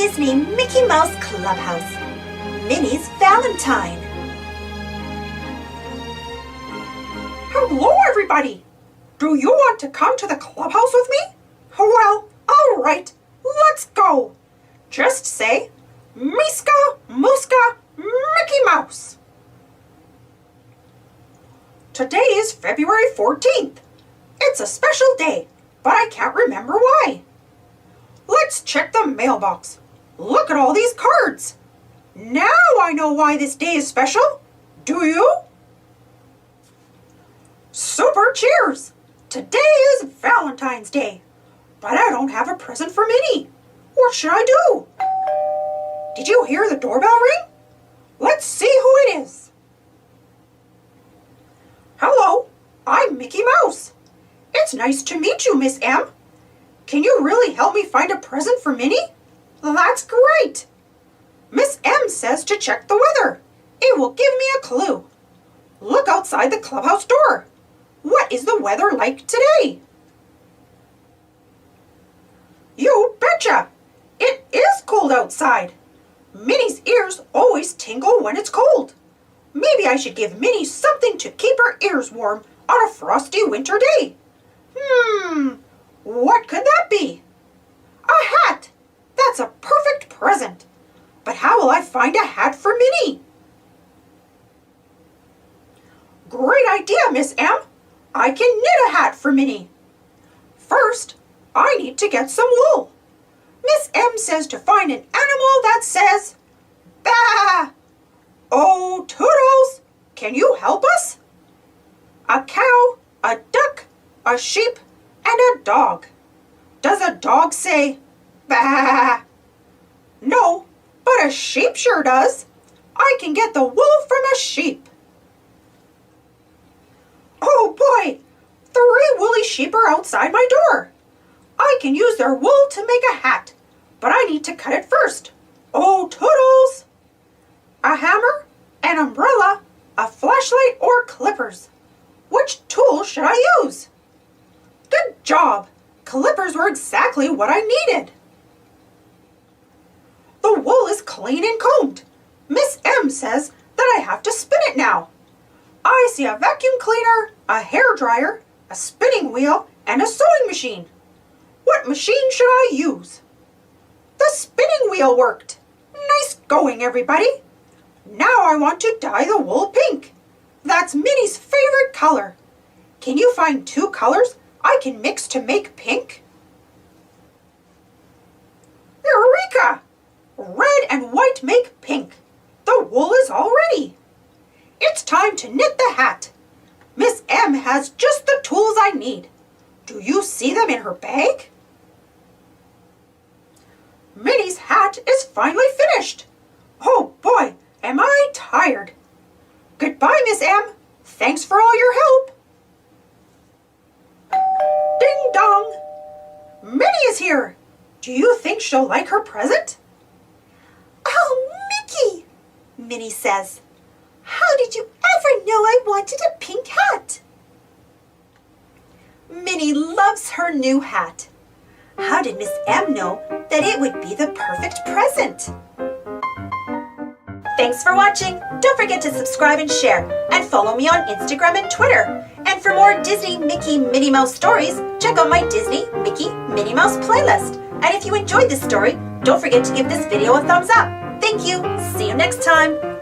Disney Mickey Mouse Clubhouse. Minnie's Valentine. Hello, everybody! Do you want to come to the clubhouse with me? Well, all right, let's go. Just say, Miska, Muska, Mickey Mouse. Today is February 14th. It's a special day, but I can't remember why. Let's check the mailbox. Look at all these cards. Now I know why this day is special. Do you? Super cheers! Today is Valentine's Day, but I don't have a present for Minnie. What should I do? Did you hear the doorbell ring? Let's see who it is. Hello, I'm Mickey Mouse. It's nice to meet you, Miss M. Can you really help me find a present for Minnie? That's great. Miss M says to check the weather. It will give me a clue. Look outside the clubhouse door. What is the weather like today? You betcha! It is cold outside. Minnie's ears always tingle when it's cold. Maybe I should give Minnie something to keep her ears warm on a frosty winter day. What could that be? A hat! That's a perfect present. But how will I find a hat for Minnie? Great idea, Miss M. I can knit a hat for Minnie. First, I need to get some wool. Miss M says to find an animal that says, "Bah!" Oh, Toodles, can you help us? A cow, a duck, a sheep, and a dog. Does a dog say, "Bah"? No, but a sheep sure does. I can get the wool from a sheep. Oh boy, 3 woolly sheep are outside my door. I can use their wool to make a hat, but I need to cut it first. Oh, Toodles! A hammer, an umbrella, a flashlight, or clippers. Which tool should I use? Good job! Clippers were exactly what I needed. The wool is clean and combed. Miss M says that I have to spin it now. I see a vacuum cleaner, a hair dryer, a spinning wheel, and a sewing machine. What machine should I use? The spinning wheel worked. Nice going, everybody. Now I want to dye the wool pink. That's Minnie's favorite color. Can you find 2 colors I can mix to make pink? Eureka! Red and white make pink. The wool is all ready. It's time to knit the hat. Miss M has just the tools I need. Do you see them in her bag? Minnie's hat is finally finished. Oh boy, am I tired. Goodbye, Miss M. Thanks for all your help. Ding dong. Minnie is here. Do you think she'll like her present? Oh, Mickey, Minnie says. How did you ever know I wanted a pink hat? Minnie loves her new hat. How did Miss M know that it would be the perfect present? Thanks for watching. Don't forget to subscribe and share, and follow me on Instagram and Twitter. And for more Disney Mickey Minnie Mouse stories, check out my Disney Mickey Minnie Mouse playlist. And if you enjoyed this story, don't forget to give this video a thumbs up. Thank you. See you next time.